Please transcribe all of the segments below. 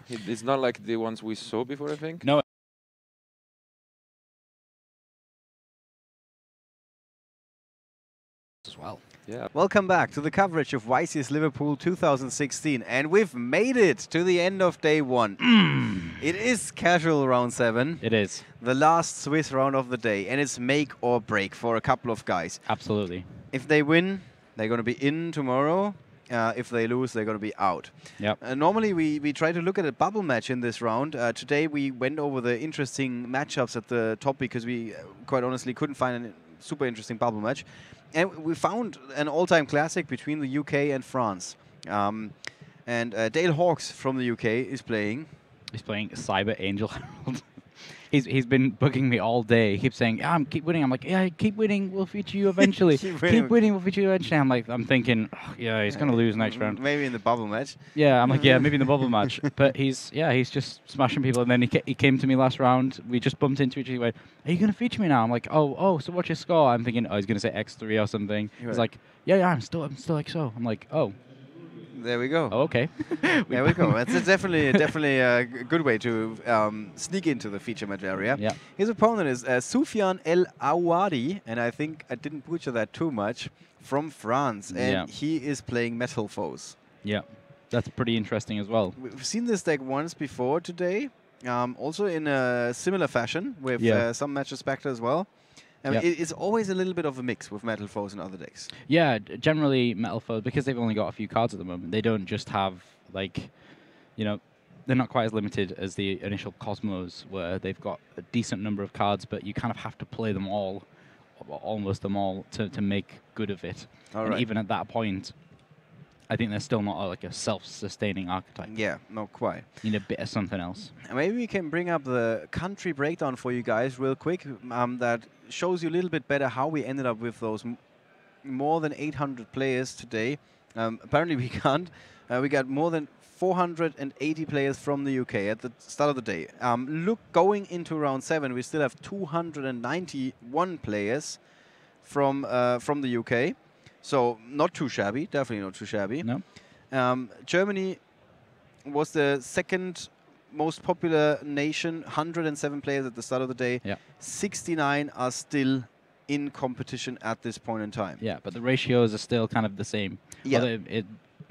It's not like the ones we saw before, I think. No. As well. Yeah. Welcome back to the coverage of YCS Liverpool 2016, and we've made it to the end of day one. It is casual round 7. It is. The last Swiss round of the day, and it's make or break for a couple of guys. Absolutely. If they win, they're going to be in tomorrow. If they lose, they're going to be out. Yep. Normally, we try to look at a bubble match in this round. Today, we went over the interesting matchups at the top because we, quite honestly, couldn't find a super interesting bubble match. And we found an all-time classic between the UK and France. And Dale Hawkes from the UK is playing. He's playing Cyber Angel Herald. He's been bugging me all day. He keeps saying, "Yeah, keep winning." I'm like, "Yeah, keep winning. We'll feature you eventually. keep winning. We'll feature you eventually." I'm thinking, oh, "Yeah, he's gonna lose next round." Maybe in the bubble match. Yeah, I'm like, "Yeah, maybe in the bubble match." But he's just smashing people. And then he came to me last round. We just bumped into each other. He went, "Are you gonna feature me now?" I'm like, "Oh, so what's your score?" I'm thinking, "Oh, he's gonna say X3 or something." He's like, "Yeah, I'm still XO." I'm like, "Oh." There we go. Oh, okay. There we go. That's definitely a good way to sneak into the feature match area. Yeah. His opponent is Sofian Alouadi, and I think I didn't butcher that too much, from France, and he is playing Metalfoes. Yeah, that's pretty interesting as well. We've seen this deck once before today, also in a similar fashion with some matches back as well. It's always a little bit of a mix with Metalfoes and other decks. Yeah, generally Metalfoes, because they've only got a few cards at the moment, they don't just have, like, they're not quite as limited as the initial Cosmos, where they've got a decent number of cards, but you kind of have to play them all, almost them all, to make good of it. And even at that point, I think they're still not like a self-sustaining archetype. Yeah, not quite. You need a bit of something else. Maybe we can bring up the country breakdown for you guys real quick. That shows you a little bit better how we ended up with those more than 800 players today. Apparently we can't. We got more than 480 players from the UK at the start of the day. Going into round 7, we still have 291 players from the UK. So not too shabby, definitely not too shabby. No. Germany was the second most popular nation, 107 players at the start of the day. Yeah. 69 are still in competition at this point in time. Yeah, but the ratios are still kind of the same. Yeah.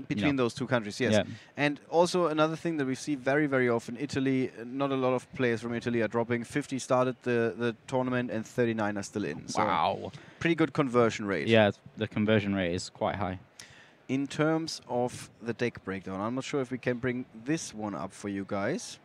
Between those two countries, yes. Yeah. And also another thing that we see very, very often, Italy, not a lot of players from Italy are dropping. 50 started the tournament and 39 are still in. So wow. pretty good conversion rate. Yeah, the conversion rate is quite high. In terms of the deck breakdown, I'm not sure if we can bring this one up for you guys.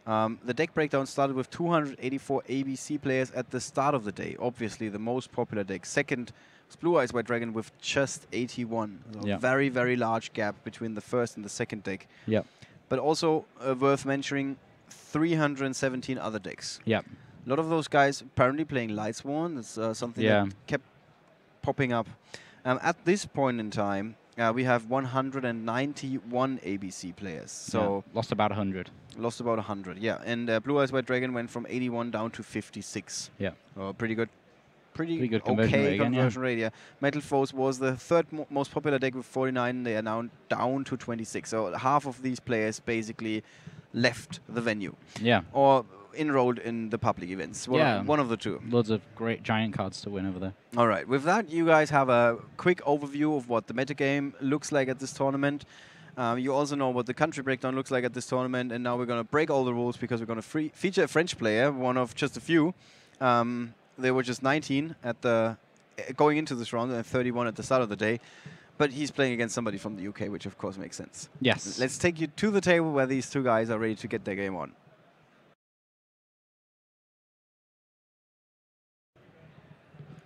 The deck breakdown started with 284 ABC players at the start of the day. Obviously, the most popular deck. Second was Blue Eyes White Dragon with just 81. So a very, very large gap between the first and the second deck. Yeah. But also worth mentioning, 317 other decks. Yeah. A lot of those guys apparently playing Lightsworn. That's something that kept popping up. At this point in time, we have 191 ABC players. So lost about 100. Lost about 100, yeah. And Blue Eyes White Dragon went from 81 down to 56. Yeah. Pretty good. Pretty good conversion rate again, conversion rate, yeah. Metalfoes was the third most popular deck with 49. They are now down to 26. So half of these players basically left the venue. Yeah. Or enrolled in the public events. One of the two. Loads of great giant cards to win over there. All right. With that, you guys have a quick overview of what the metagame looks like at this tournament. You also know what the country breakdown looks like at this tournament. And now we're going to break all the rules because we're going to feature a French player, one of just a few. There were just 19 at the going into this round and 31 at the start of the day. But he's playing against somebody from the UK, which of course makes sense. Yes. Let's take you to the table where these two guys are ready to get their game on.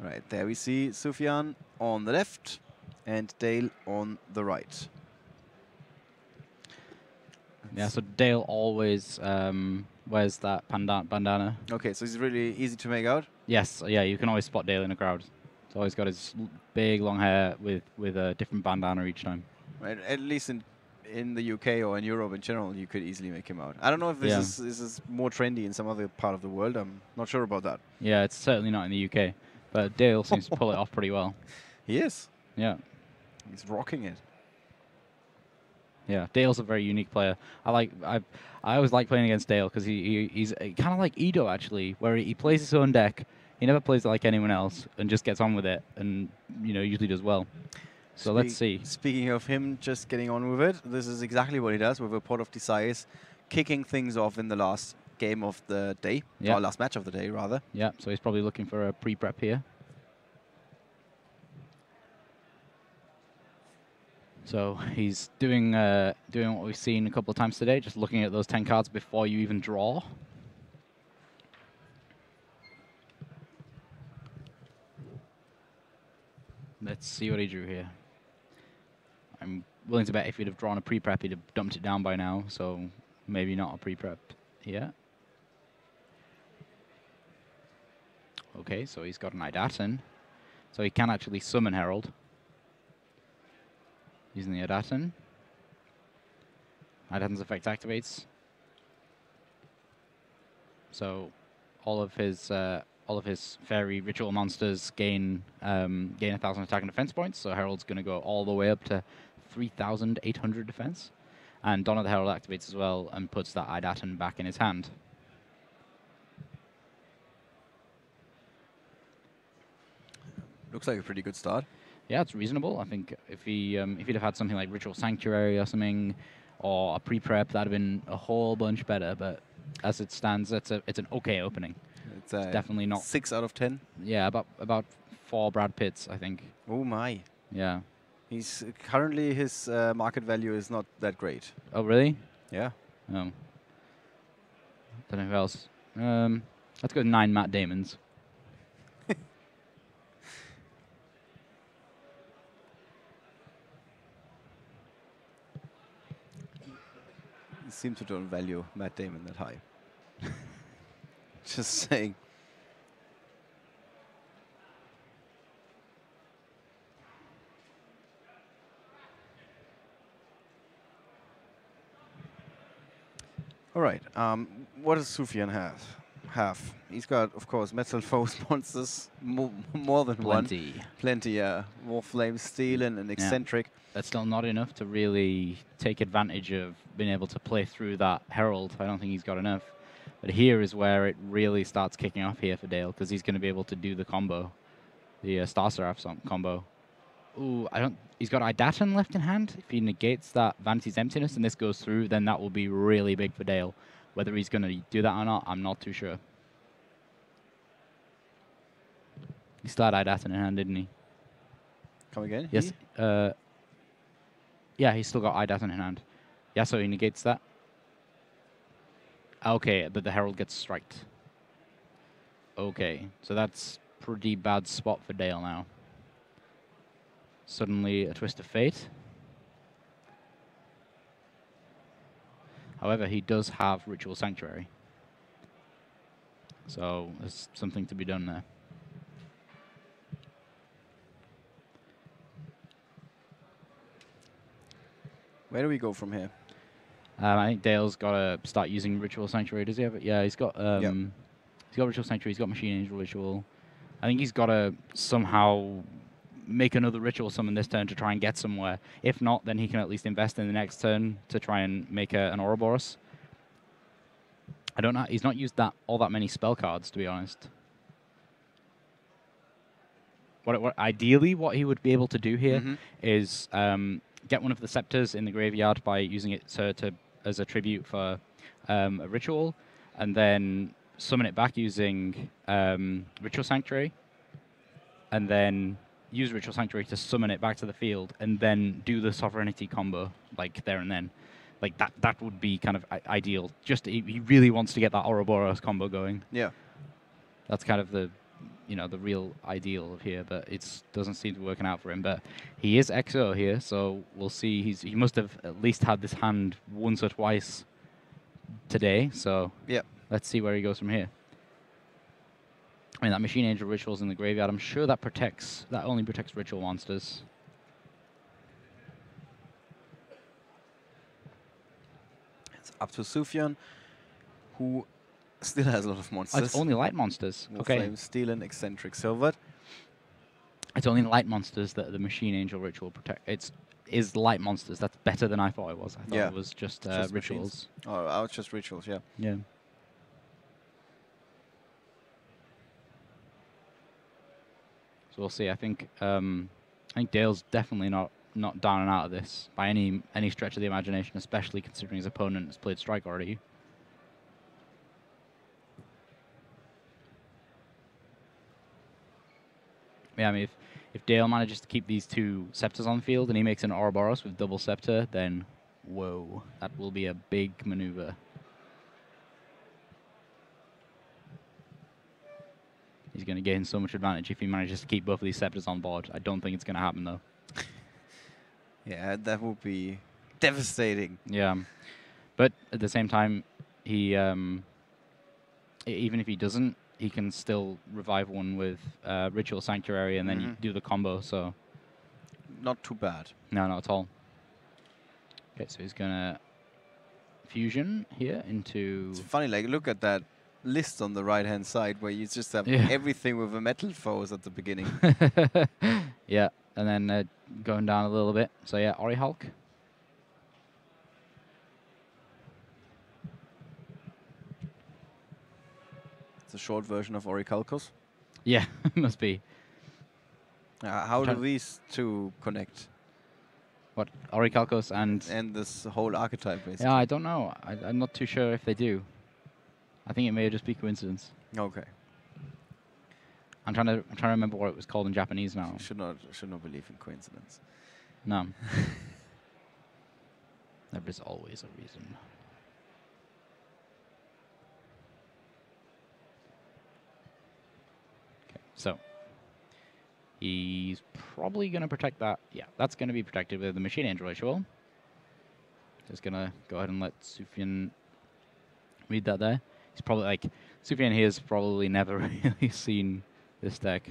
Right, there we see Sofian on the left and Dale on the right. Yeah, so Dale always wears that bandana. Okay, so he's really easy to make out? Yes, yeah, you can always spot Dale in a crowd. He's always got his big long hair with a different bandana each time. Right, at least in the UK or in Europe in general, you could easily make him out. I don't know if this is more trendy in some other part of the world. I'm not sure about that. Yeah, it's certainly not in the UK. But Dale seems to pull it off pretty well. He is. Yeah. He's rocking it. Yeah, Dale's a very unique player. I always like playing against Dale because he's kind of like Edo actually, where he plays his own deck. He never plays it like anyone else and just gets on with it, and usually does well. So let's see. Speaking of him just getting on with it, this is exactly what he does with a Pot of Desires, kicking things off in the last game of the day, Yeah. or last match of the day rather. Yeah, so he's probably looking for a pre-prep here. So he's doing what we've seen a couple of times today, just looking at those 10 cards before you even draw. Let's see what he drew here. I'm willing to bet if he'd have drawn a pre-prep, he'd have dumped it down by now, so maybe not a pre-prep here. Okay, so he's got an Idaten, so he can actually summon Herald using the Idaten. Idaten's effect activates, so all of his fairy ritual monsters gain 1,000 attack and defense points. So Herald's going to go all the way up to 3,800 defense, and Dawn of the Herald activates as well and puts that Idaten back in his hand. Looks like a pretty good start. Yeah, it's reasonable. I think if he'd have had something like Ritual Sanctuary or something, or a pre-prep, that'd have been a whole bunch better. But as it stands, it's an okay opening. It's definitely not 6 out of 10. Yeah, about 4 Brad Pitts, I think. Oh my! Yeah. He's currently his market value is not that great. Oh really? Yeah. Oh. Don't know who else. Let's go 9 Matt Damons. You seem to don't value Matt Damon that high. Just saying. All right. What does Sofian have? He's got, of course, Metalfoes monsters, more than Plenty. one. Plenty. Yeah. More Flame Steel and Eccentric. Yeah. That's still not enough to really take advantage of being able to play through that Herald. I don't think he's got enough. But here is where it really starts kicking off here for Dale, because he's going to be able to do the combo, the Star Seraph combo. Ooh, he's got Idaten left in hand. If he negates that Vanity's Emptiness and this goes through, then that will be really big for Dale. Whether he's going to do that or not, I'm not too sure. He still had Idaten in hand, didn't he? Come again? Yes. Yeah, he's still got Idaten in hand. Yeah, so he negates that. Okay, but the Herald gets striked. Okay, so that's pretty bad spot for Dale now. Suddenly a Twist of Fate. However, he does have Ritual Sanctuary. So there's something to be done there. Where do we go from here? I think Dale's got to start using Ritual Sanctuary. Does he have it? Yeah, he's got he's got Ritual Sanctuary. He's got Machine Angel Ritual. I think he's got to somehow make another Ritual Summon this turn to try and get somewhere. If not, then he can at least invest in the next turn to try and make an Ouroboros. I don't know. He's not used all that many spell cards, to be honest. Ideally, what he would be able to do here is get one of the scepters in the graveyard by using it as a tribute for a ritual, and then summon it back using Ritual Sanctuary, and then use Ritual Sanctuary to summon it back to the field, and then do the Sovereignty combo like there and then. Like that would be kind of ideal. Just he really wants to get that Ouroboros combo going. Yeah. That's kind of the real ideal of here, but it doesn't seem to be working out for him. But he is XO here, so we'll see. He must have at least had this hand once or twice today, so yeah. Let's see where he goes from here. I mean, that Machine Angel Ritual's in the graveyard. I'm sure that only protects ritual monsters. It's up to Sofian, who still has a lot of monsters. Oh, it's only light monsters. Okay. Flame Steel and Eccentric Silver. It's only light monsters that the Machine Angel Ritual protect. is light monsters. That's better than I thought it was. I thought it was just rituals. Oh, it's just rituals, yeah. Yeah. So we'll see. I think Dale's definitely not down and out of this by any stretch of the imagination, especially considering his opponent has played Strike already. Yeah, I mean, if Dale manages to keep these two Scepters on field and he makes an Ouroboros with double Scepter, then whoa, that will be a big maneuver. He's going to gain so much advantage if he manages to keep both of these Scepters on board. I don't think it's going to happen, though. Yeah, that would be devastating. Yeah, but at the same time, he even if he doesn't, he can still revive one with Ritual Sanctuary and then you do the combo, so... Not too bad. No, not at all. Okay, so he's going to fusion here into... It's funny, like, look at that list on the right-hand side where you just have everything with a Metalfoes at the beginning. Yeah, and then going down a little bit. So yeah, Ori Hulk. It's a short version of Orichalcos. Yeah, must be. How do these two connect? What, Orichalcos and this whole archetype, basically. Yeah, I don't know. I'm not too sure if they do. I think it may just be coincidence. Okay. I'm trying to remember what it was called in Japanese now. Should not believe in coincidence. No. There is always a reason. Okay, so he's probably going to protect that. Yeah, that's going to be protected with the Machine Angel Ritual. Just going to go ahead and let Sofian read that there. He's probably like, Sofian here has probably never really seen this deck.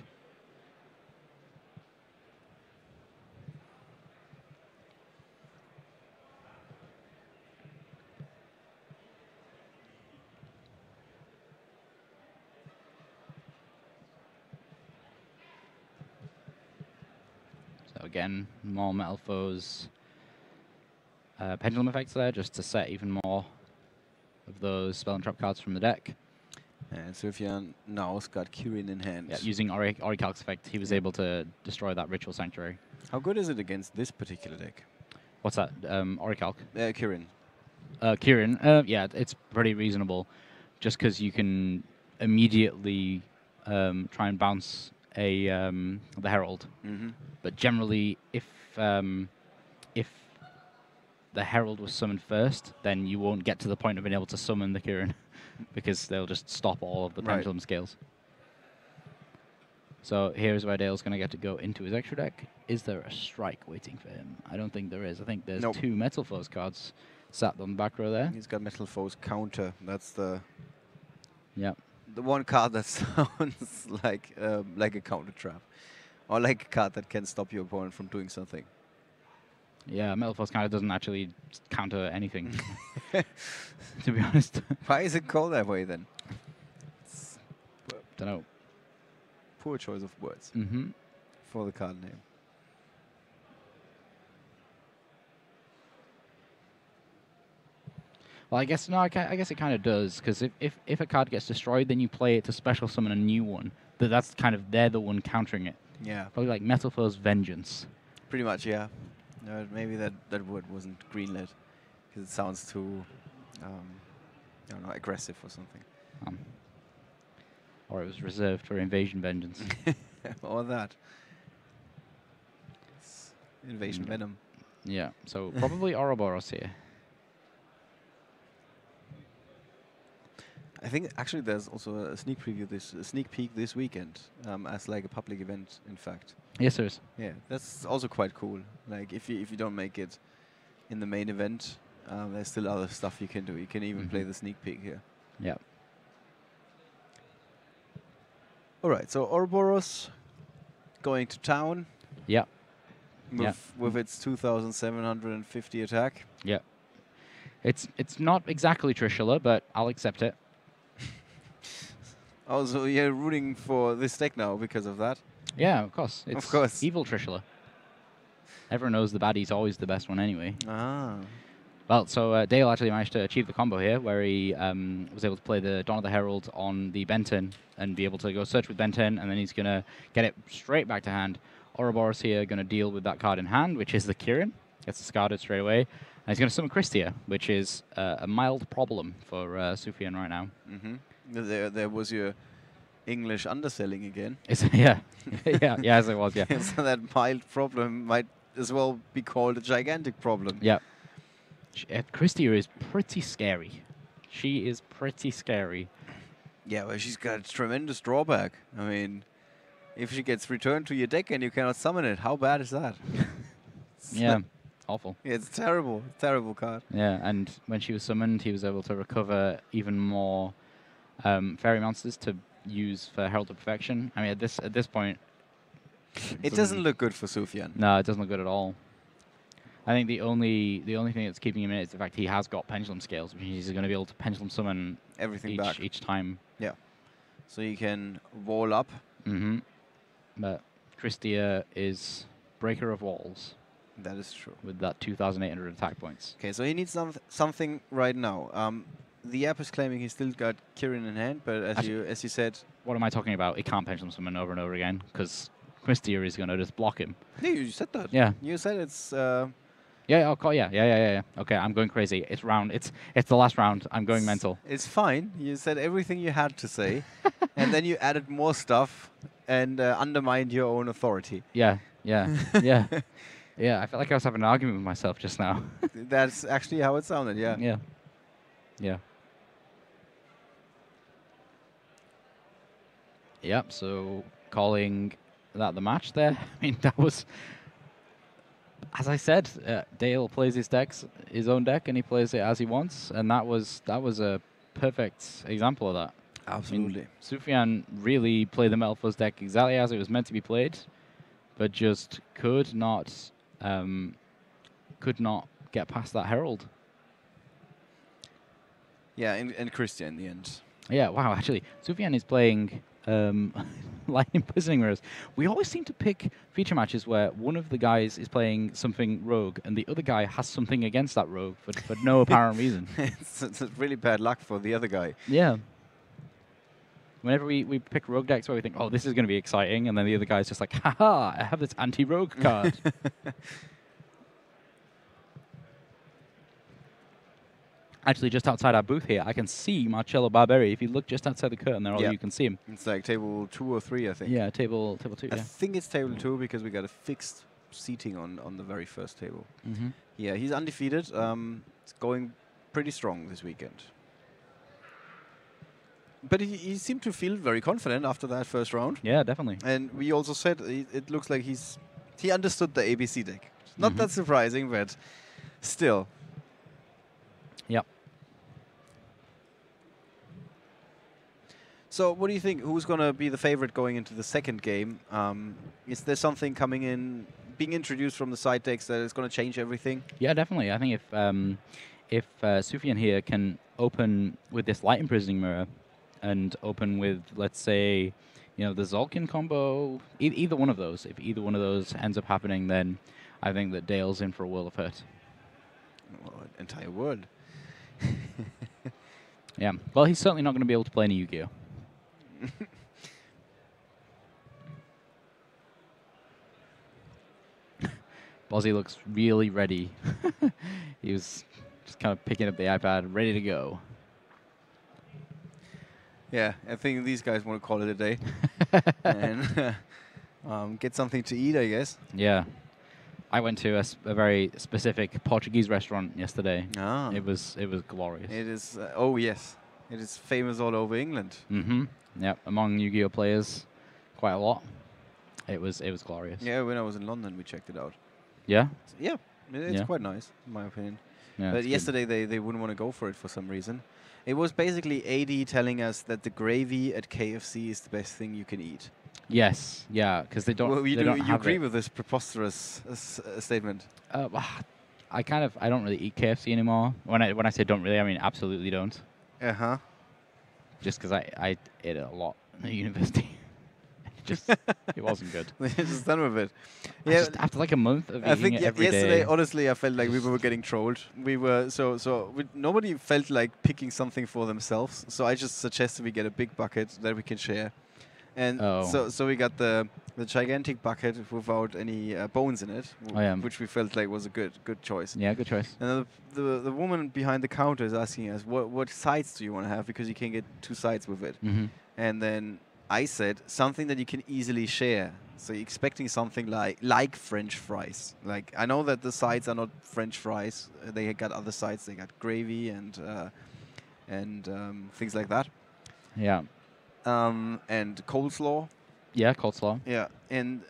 So again, more Metalfoes pendulum effects there, just to set even more of those spell and trap cards from the deck. And Sofian now's got Kirin in hand. Yeah, using Orichalc's effect, he was able to destroy that Ritual Sanctuary. How good is it against this particular deck? What's that? Orichalc? Kirin. Kirin, yeah, it's pretty reasonable, just because you can immediately try and bounce the Herald. But generally, if the Herald was summoned first, then you won't get to the point of being able to summon the Kirin, because they'll just stop all of the pendulum scales. So here's where Dale's going to get to go into his extra deck. Is there a strike waiting for him? I don't think there is. I think there's two Metalfoes cards sat on the back row there. He's got Metalfoes counter. That's the the one card that sounds like a counter trap, or like a card that can stop your opponent from doing something. Yeah, Metalfoes kind of doesn't actually counter anything, to be honest. Why is it called that way then? Don't know. Poor choice of words for the card name. Well, I guess it kind of does, because if a card gets destroyed, then you play it to special summon a new one. That's kind of, they're the one countering it. Yeah. Probably like Metalfoes Vengeance. Pretty much, yeah. Maybe that word wasn't greenlit because it sounds too, I don't know, aggressive or something. Or it was reserved for Invasion Vengeance. Or that. It's Invasion Venom. Yeah, so probably Ouroboros here. I think actually there's also a sneak peek this weekend as like a public event, in fact. Yes, there is. Yeah, that's also quite cool. Like if you don't make it in the main event, there's still other stuff you can do. You can even play the sneak peek here. Yeah. All right, so Ouroboros going to town. Yeah. With its 2,750 attack. Yeah. It's not exactly Trishula, but I'll accept it. Also, you're rooting for this deck now because of that? Yeah, of course. It's of course. evil Trishula. Everyone knows the baddie's always the best one anyway. Ah. Well, so Dale actually managed to achieve the combo here, where he was able to play the Dawn of the Herald on the Benton and be able to go search with Benton, and then he's going to get it straight back to hand. Ouroboros here going to deal with that card in hand, which is the Kirin. Gets discarded straight away. And he's going to summon Christia, which is a mild problem for Sofian right now. There was your English underselling again. Yeah, yeah, as it was, yeah. So that mild problem might as well be called a gigantic problem. Yeah. Christia is pretty scary. She is pretty scary. Yeah, well, she's got a tremendous drawback. I mean, if she gets returned to your deck and you cannot summon it, how bad is that? Yeah, awful. Yeah, it's terrible. Terrible card. Yeah, and when she was summoned, he was able to recover even more fairy monsters to use for Herald of Perfection. I mean, at this point, it doesn't look good for Sofian. No, it doesn't look good at all. I think the only thing that's keeping him in it is the fact he has got pendulum scales, which means he's going to be able to pendulum summon everything back each time. Yeah. So you can wall up. But Christia is breaker of walls. That is true. With that 2,800 attack points. Okay, so he needs something right now. The app is claiming he's still got Kirin in hand, but as you said, what am I talking about? He can't pendulum summon over and over again because Christia is going to just block him. Yeah, you said that. Yeah. You said it's. Yeah, yeah. Okay, I'm going crazy. It's round. It's the last round. I'm going mental. It's fine. You said everything you had to say, and then you added more stuff and undermined your own authority. Yeah. Yeah. I felt like I was having an argument with myself just now. That's actually how it sounded. Yeah. Yeah. Yep. So calling that the match there. I mean, that was. As I said, Dale plays his own deck, and he plays it as he wants, and that was a perfect example of that. Absolutely. I mean, Sofian really played the Metalfoes deck exactly as it was meant to be played, but just could not get past that Herald. Yeah, and Christia in the end. Yeah, wow, actually, Sofian is playing Lightning Imprisoning Mirrors. We always seem to pick feature matches where one of the guys is playing something rogue and the other guy has something against that rogue for no apparent reason. It's really bad luck for the other guy. Yeah. Whenever we pick rogue decks where we think, oh, this is going to be exciting, and then the other guy's just like, haha, I have this anti-rogue card. Actually, just outside our booth here, I can see Marcello Barberi. If you look just outside the curtain there, you can see him. It's like table 2 or 3, I think. Yeah, table 2, I think it's table 2 because we got a fixed seating on the very first table. Yeah, he's undefeated. It's going pretty strong this weekend. But he seemed to feel very confident after that first round. Yeah, definitely. And we also said it looks like he understood the ABC deck. Not that surprising, but still. Yep. So what do you think? Who's going to be the favorite going into the second game? Is there something coming in, being introduced from the side decks that is going to change everything? Yeah, definitely. I think if Sofian here can open with this Light Imprisoning Mirror and open with, let's say, the Zolkin combo, either one of those, if either one of those ends up happening, then I think that Dale's in for a world of hurt. Well, an entire world. Yeah. Well, he's certainly not going to be able to play any Yu-Gi-Oh! Bozzy looks really ready. He was just kind of picking up the iPad, ready to go. Yeah, I think these guys want to call it a day and get something to eat, I guess. Yeah. I went to a very specific Portuguese restaurant yesterday. Ah. It was glorious. It is. Oh yes, it is famous all over England. Yep, among Yu-Gi-Oh players, quite a lot. It was glorious. Yeah, when I was in London, we checked it out. Yeah. Yeah, it's quite nice, in my opinion. Yeah, but yesterday they wouldn't want to go for it for some reason. It was basically AD telling us that the gravy at KFC is the best thing you can eat. Yes, yeah, because they don't. Well, you have agree it. with this preposterous statement? I don't really eat KFC anymore. When I say don't really, I mean absolutely don't. Uh huh. Just because I ate it a lot at university. it wasn't good. They're just done with it. Yeah, just after like a month of I eating think it every yesterday, day. honestly, I felt like we were getting trolled. We were nobody felt like picking something for themselves. So I just suggested we get a big bucket that we can share, and so we got the gigantic bucket without any bones in it, which we felt like was a good choice. Yeah, good choice. And the woman behind the counter is asking us, what sides do you want to have, because you can get 2 sides with it. And then I said something that you can easily share. So you're expecting something like French fries. Like, I know that the sides are not French fries. They got other sides. They got gravy and things like that. Yeah. And coleslaw. Yeah, coleslaw. Yeah, and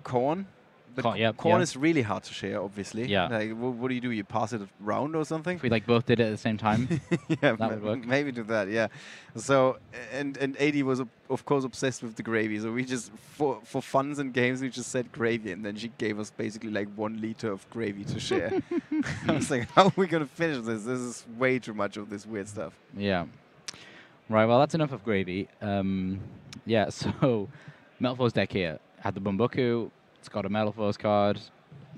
corn. But yeah, corn is really hard to share, obviously. Yeah. Like, what do? You pass it around or something? If we like both did it at the same time, yeah, that would work. Maybe do that. Yeah. So and AD was of course obsessed with the gravy. So we just for funs and games we just said gravy, and then she gave us basically like 1 liter of gravy to share. I was like, how are we gonna finish this? This is way too much of this weird stuff. Yeah. Right. Well, that's enough of gravy. Yeah. So Metalfoes deck here had the Bumbuku. It's got a Metalfoes card.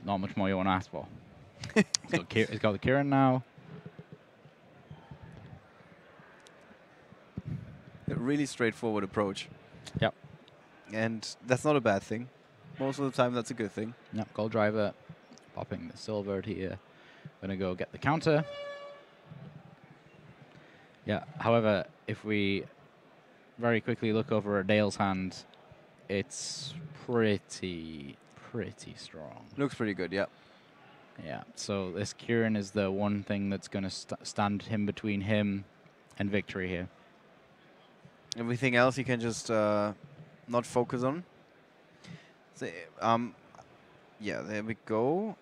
Not much more you want to ask for. It's got the Kieran now. A really straightforward approach. Yep. And that's not a bad thing. Most of the time, that's a good thing. Yep. Gold driver. Popping the silver here. Gonna go get the counter. Yeah. However, if we very quickly look over at Dale's hand, it's pretty strong. Looks pretty good, yeah. Yeah, so this Kieran is the one thing that's going to stand him between him and victory here. Everything else you can just not focus on. So, yeah, there we go.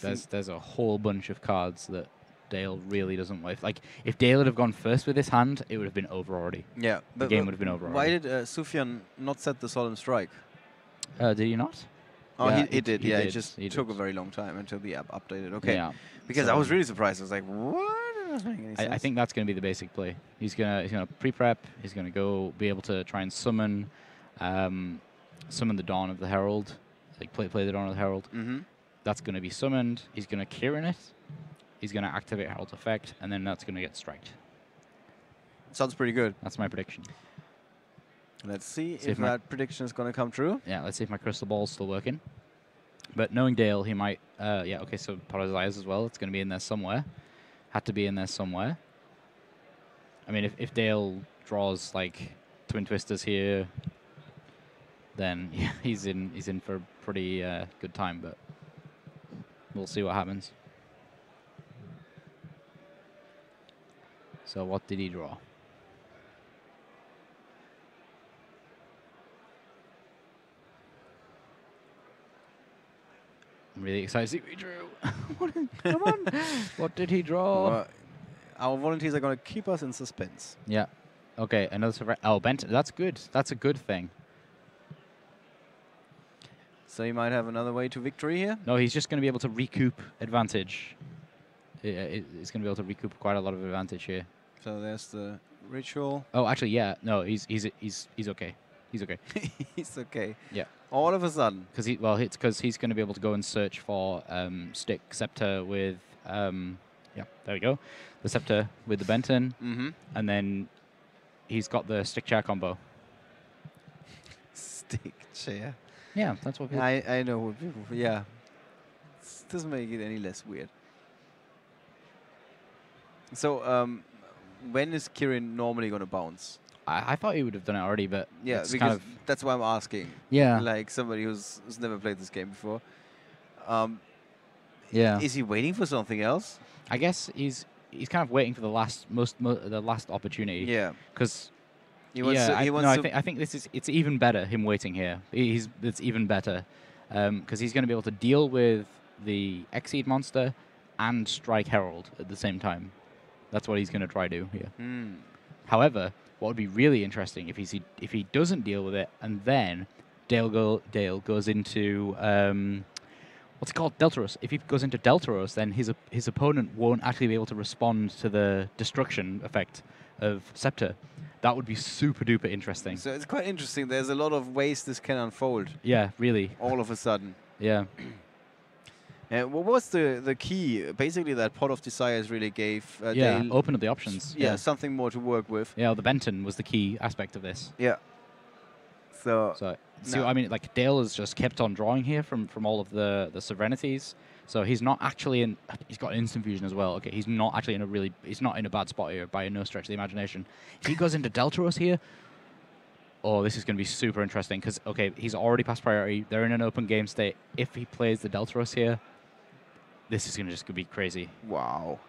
There's a whole bunch of cards that Dale really doesn't like. Like, if Dale would have gone first with his hand, it would have been over already. Yeah, the game would have been over why already. did Sofian not set the Solemn Strike? Did he not? Oh, Yeah, he did. Yeah, it just he took did. a very long time until the app updated. Okay. Yeah. Because So I was really surprised. I was like, what? I think that's going to be the basic play. He's gonna pre-prep. He's gonna go be able to try and summon the Dawn of the Herald, like play the Dawn of the Herald. That's going to be summoned. He's going to Kieran it. He's going to activate Herald's effect, and then that's going to get striked. Sounds pretty good. That's my prediction. Let's see if that prediction is going to come true. Yeah, let's see if my crystal ball's still working. But knowing Dale, he might... yeah, okay, so Paralyze as well. It's going to be in there somewhere. Had to be in there somewhere. I mean, if Dale draws, like, Twin Twisters here, then yeah, he's in for a pretty good time, but we'll see what happens. So what did he draw? I'm really excited to see what he drew. Come on. What did he draw? Well, our volunteers are going to keep us in suspense. Yeah. Okay, another surprise. Oh, Bent. That's good. That's a good thing. So he might have another way to victory here? No, he's just going to be able to recoup advantage. He's going to be able to recoup quite a lot of advantage here. So there's the ritual. Oh, actually, yeah. No, he's okay. He's okay. He's okay. Yeah. All of a sudden. It's because he's going to be able to go and search for stick scepter with yeah, there we go. The scepter with the Benton, and then he's got the stick chair combo. Stick chair. Yeah, that's what people... I know what people... Yeah. This doesn't make it any less weird. So, when is Kieran normally going to bounce? I thought he would have done it already, but yeah, it's because kind of that's why I'm asking. Yeah. Like somebody who's never played this game before. Yeah. Is he waiting for something else? I guess he's kind of waiting for the last opportunity. Yeah. Because I think it's even better him waiting here. It's even better because he's going to be able to deal with the Exceed monster and strike Herald at the same time. That's what he's going to try to do here. However, what would be really interesting if he doesn't deal with it and then Dale goes into what's it called, Deltaros. If he goes into Deltaros, then his opponent won't actually be able to respond to the destruction effect of Scepter. That would be super duper interesting. So it's quite interesting. There's a lot of ways this can unfold Yeah, really. all of a sudden. Yeah. What was the key? Basically, that Pot of Desires really gave Yeah, Dale open up the options. yeah, something more to work with. Yeah, the Benton was the key aspect of this. Yeah. So See what I mean? Like, Dale has just kept on drawing here from all of the Sovereignties. So he's not actually in... He's got Instant Fusion as well. Okay, he's not actually in a really... He's not in a bad spot here by no stretch of the imagination. If he goes into Deltaros here... Oh, this is going to be super interesting because, okay, he's already past priority. They're in an open game state. If he plays the Deltaros here, this is going to just be crazy. wow.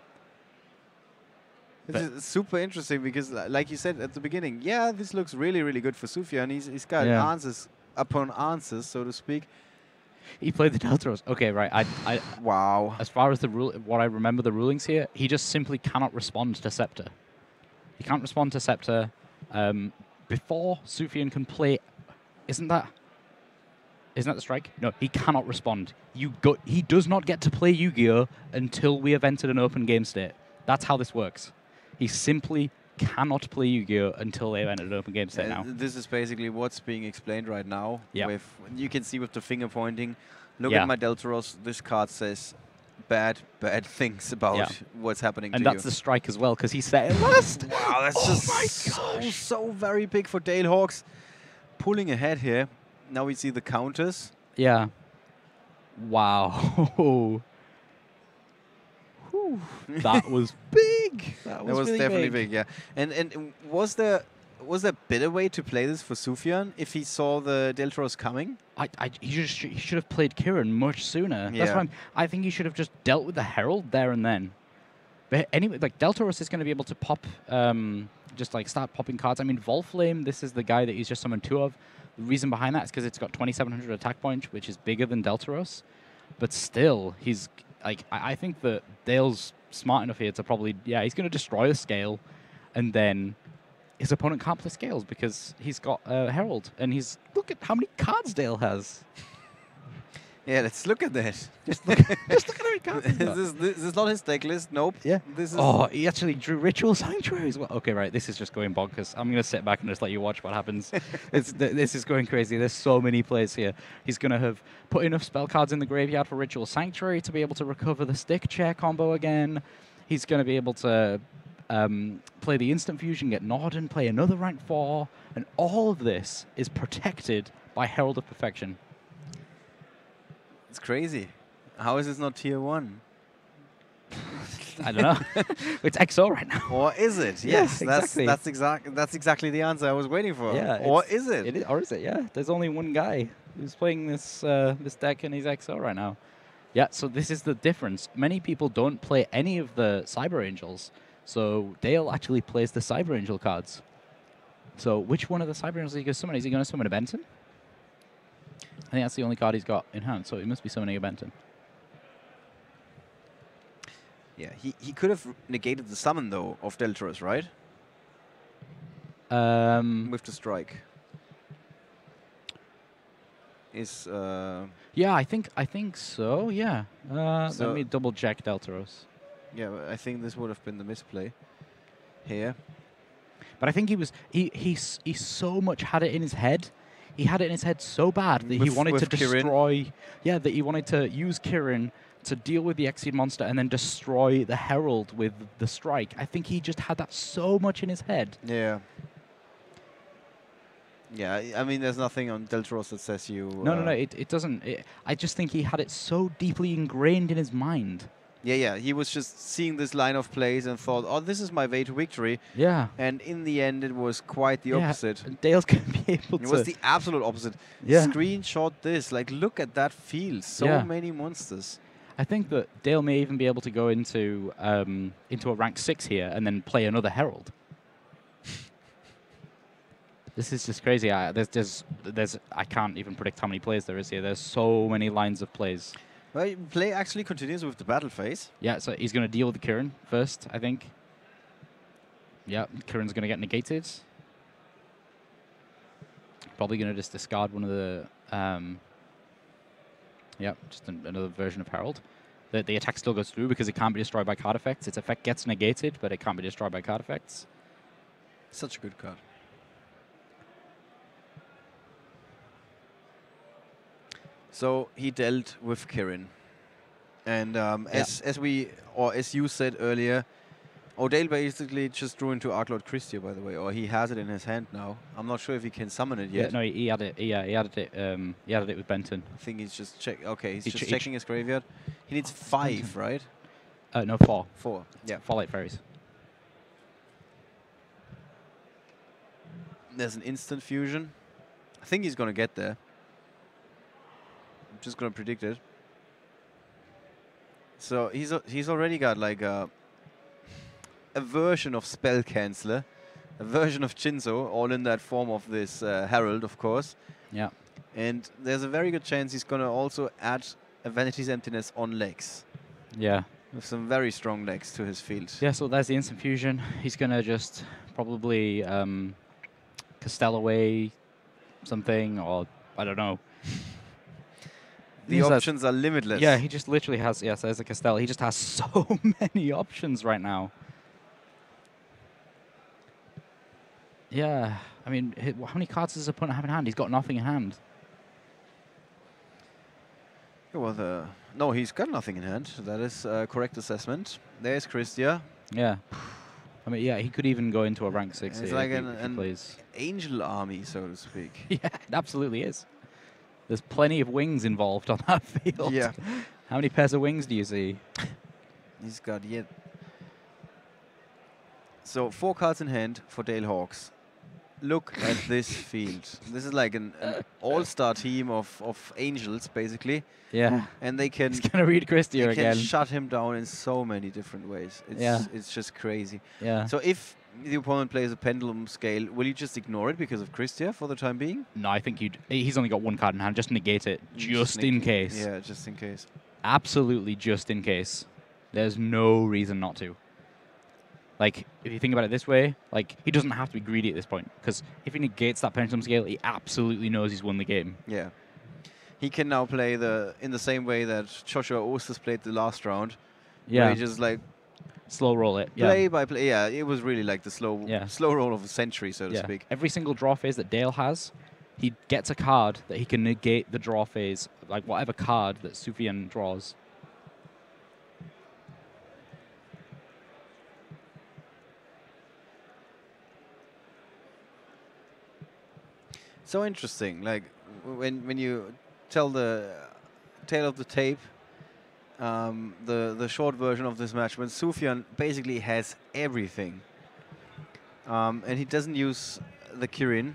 This is super interesting because, like you said at the beginning, yeah, this looks really, really good for Sofian. He's got answers upon answers, so to speak. He played the Deltaros. Okay, right. Wow. As far as the what I remember the rulings here, he just simply cannot respond to Scepter. He can't respond to Scepter before Sofian can play. Isn't that the strike? No, he cannot respond. He does not get to play Yu-Gi-Oh until we have entered an open game state. That's how this works. He simply cannot play Yu-Gi-Oh until they've entered an open game state now. This is basically what's being explained right now. Yeah. You can see with the finger pointing. Look Yeah. at my Deltaros. This card says bad things about what's happening And to you. that's the strike as well, because he set it last. Wow, that's just so very big for Dale Hawks. Pulling ahead here. Now we see the counters. Yeah. Wow. That was big. That was really definitely big, yeah. And was there a better way to play this for Sofian if he saw the Deltaros coming? He should have played Kirin much sooner. Yeah. That's why I think he should have just dealt with the Herald there and then. But anyway, like Deltaros is going to be able to pop, just like start popping cards. I mean, Volflame, this is the guy that he's just summoned 2 of. The reason behind that is because it's got 2,700 attack points, which is bigger than Deltaros. But still, he's like, I think that Dale's smart enough here to probably, he's going to destroy the scale, and then his opponent can't play scales because he's got Herald, and look at how many cards Dale has. Yeah, let's look at that. Just look at how many cards he's got. This is not his deck list. Nope. Yeah. This is He actually drew Ritual Sanctuary as well. Okay, right. This is just going bonkers. I'm going to sit back and just let you watch what happens. This is going crazy. There's so many plays here. He's going to have put enough spell cards in the graveyard for Ritual Sanctuary to be able to recover the stick chair combo again. He's going to be able to play the Instant Fusion, get Norden, play another rank 4. And all of this is protected by Herald of Perfection. It's crazy. How is this not tier 1? I don't know. It's XO right now. Or is it? Yeah, Yes, exactly. that's exactly the answer I was waiting for. Yeah, or is it? Or is it? Yeah. There's only one guy who's playing this this deck and he's XO right now. Yeah. So this is the difference. Many people don't play any of the Cyber Angels. So Dale actually plays the Cyber Angel cards. So which one of the Cyber Angels is he going to summon? Is he going to summon a Benton? I think that's the only card he's got in hand. So he must be summoning a Benton. Yeah, he could have negated the summon though of Deltaros, right? With the strike. Yeah, I think so. Yeah. So Let me double check Deltaros. Yeah, I think this would have been the misplay here. But I think he so much had it in his head. He had it in his head so bad that he wanted to destroy. Yeah, that he wanted to use Kirin to deal with the Exceed monster and then destroy the Herald with the strike. I think he just had that so much in his head. Yeah. Yeah, I mean, there's nothing on Deltaros that says you... No, it doesn't. I just think he had it so deeply ingrained in his mind. Yeah, he was just seeing this line of plays and thought, oh, this is my way to victory. Yeah. And in the end, it was quite the opposite. And Dale's going to be able to... It was the absolute opposite. Yeah. Screenshot this. Like, look at that field. So many monsters. I think that Dale may even be able to go into a rank 6 here and then play another Herald. This is just crazy. I can't even predict how many plays there is here. There's so many lines of plays. Well, play actually continues with the battle phase. Yeah, so he's going to deal with the Kirin first, I think. Yeah, Kirin's going to get negated. Probably going to just discard one of the... yeah, just another version of Herald. The attack still goes through because it can't be destroyed by card effects. Its effect gets negated, but it can't be destroyed by card effects. Such a good card. So he dealt with Kirin. And as you said earlier, O'Dale basically just drew into Arklord Christia, by the way, or he has it in his hand now. I'm not sure if he can summon it yet. Yeah, no, he had it. Yeah, he added it. He added it with Benton. I think he's just Okay, he's He just ch- checking his graveyard. He needs 5, right? No, 4. 4. Yeah. 4 light fairies. There's an instant fusion. I think he's gonna get there. I'm just gonna predict it. So he's already got like a version of Spell Canceller, a version of Jinzo, all in that form of this Herald, of course. Yeah. And there's a very good chance he's gonna also add a Vanity's Emptiness on legs. Yeah. With some very strong legs to his field. Yeah, so there's the instant fusion. He's going to just probably Castell away something, or I don't know. The options are limitless. Yeah, he just literally has, yes, there's a Castell. He just has so many options right now. Yeah, I mean, how many cards does his opponent have in hand? He's got nothing in hand. Well, no, he's got nothing in hand. That is a correct assessment. There's Christia. Yeah. I mean, yeah, he could even go into a rank 6 It's here like if he plays. angel army, so to speak. Yeah, it absolutely is. There's plenty of wings involved on that field. Yeah. How many pairs of wings do you see? He's got yet. So 4 cards in hand for Dale Hawks. Look at this field. This is like an all-star team of angels, basically. Yeah. And they can... He's going to read Christia again. Can shut him down in so many different ways. It's just crazy. Yeah. So if the opponent plays a pendulum scale, will you just ignore it because of Christia for the time being? No, I think he's only got 1 card in hand. Just negate it, just in case. Yeah, just in case. Absolutely just in case. There's no reason not to. Like, if you think about it this way, like, he doesn't have to be greedy at this point, because if he negates that pendulum scale, he absolutely knows he's won the game. Yeah. He can now play in the same way that Joshua Oosters played the last round. Yeah. Where he just, like... Slow roll it. Play by play. Yeah, it was really like the slow roll of a century, so to speak. Every single draw phase that Dale has, he gets a card that he can negate the draw phase, like whatever card that Sofian draws. So interesting. Like when you tell the tale of the tape, the short version of this match, when Sofian basically has everything, and he doesn't use the Kirin.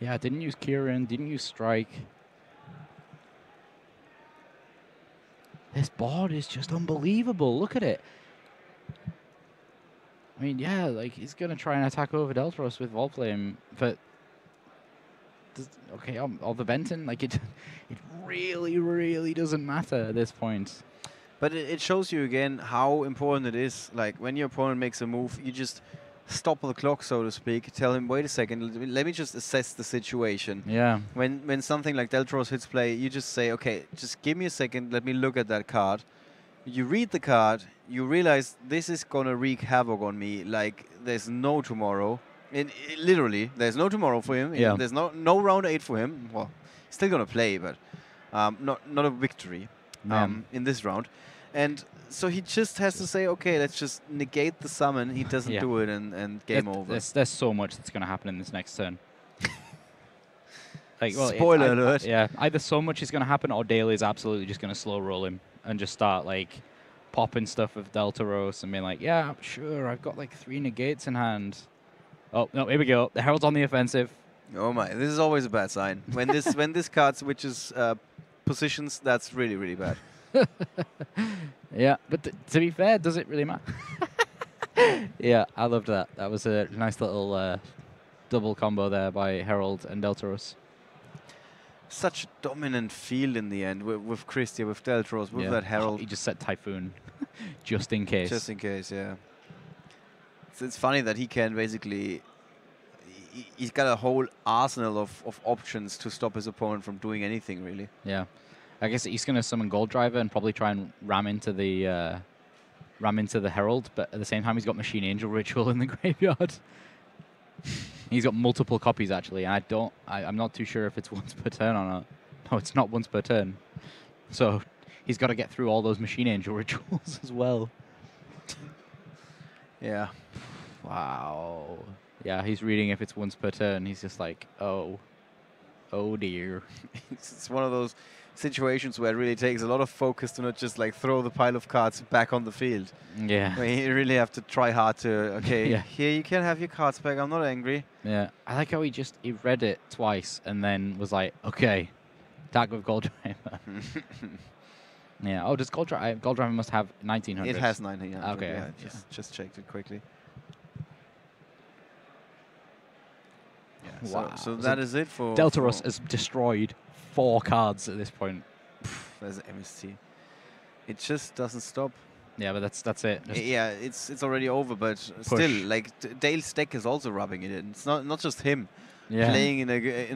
Yeah, didn't use Kirin, didn't use Strike. This board is just unbelievable. Look at it. I mean, yeah, like he's gonna try and attack over Deltros with Volflame, but okay, or the Benton, like it really doesn't matter at this point. But it shows you again how important it is. Like when your opponent makes a move, you just stop the clock, so to speak. Tell him, wait a second, let me just assess the situation. Yeah. When something like Deltros hits play, you just say, okay, just give me a second, let me look at that card. You read the card, you realize this is gonna wreak havoc on me like there's no tomorrow. Literally, there's no tomorrow for him. Yeah. There's no round 8 for him. Well, he's still gonna play, but not a victory in this round. And so he just has to say, okay, let's just negate the summon. He doesn't do it, and game over. There's so much that's going to happen in this next turn. Like, well, spoiler alert. Yeah, either so much is going to happen, or Dale is absolutely just going to slow roll him and just start like popping stuff with Deltaros and being like, yeah, sure, I've got like 3 negates in hand. Oh no, here we go. The Herald's on the offensive. Oh my, this is always a bad sign. When this card switches positions, that's really bad. Yeah, but to be fair, does it really matter? Yeah, I loved that. That was a nice little double combo there by Herald and Deltaros. Such a dominant field in the end with Christia, with Deltaros, with that Herald. He just said Typhoon, just in case. Just in case, yeah. So it's funny that he can basically... He's got a whole arsenal of options to stop his opponent from doing anything, really. Yeah. I guess he's going to summon Gold Driver and probably try and ram into the Herald, but at the same time he's got Machine Angel Ritual in the graveyard. He's got multiple copies actually, and I'm not too sure if it's once per turn or not. No, it's not once per turn. So he's got to get through all those Machine Angel rituals as well. Yeah. Wow. Yeah, he's reading if it's once per turn. He's just like, oh dear. It's one of those situations where it really takes a lot of focus to not just like throw the pile of cards back on the field. Yeah. Where you really have to try hard to, okay, Yeah. here you can have your cards back. I'm not angry. Yeah. I like how he read it twice and then was like, okay, attack with Gold Driver. Yeah. Oh, does Gold Driver must have 1900? It has 1900. Okay. Yeah, just checked it quickly. Yeah, Wow. So that is it for... Deltaros has destroyed 4 cards at this point. There's MST. It just doesn't stop. Yeah, but that's it. Just Yeah, it's already over, but still, like Dale's deck is also rubbing it in. It's not just him playing in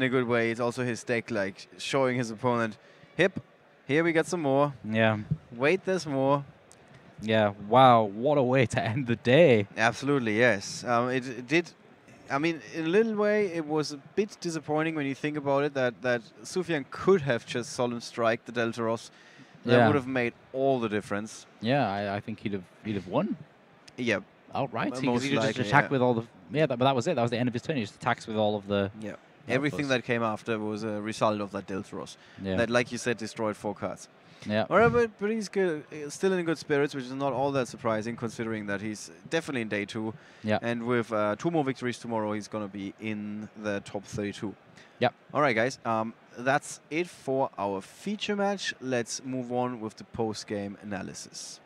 a good way. It's also his deck, like showing his opponent, hip, here we got some more. Yeah. Wait, there's more. Yeah. Wow. What a way to end the day. Absolutely, yes. It did. I mean, in a little way, it was a bit disappointing when you think about it that Sofian could have just Solemn Strike the Deltaros. That would have made all the difference. Yeah, I think he'd have won. Yeah. Outright. He Most could just likely, attack yeah. with all the... Yeah, but that was it. That was the end of his turn. He just attacks with all of the... Yeah. Everything that came after was a result of that Deltaros. Yeah. That, like you said, destroyed 4 cards. Yeah. All right, but he's good, still in good spirits, which is not all that surprising considering that he's definitely in day 2. Yeah. And with 2 more victories tomorrow, he's going to be in the top 32. Yep. All right, guys. That's it for our feature match. Let's move on with the post-game analysis.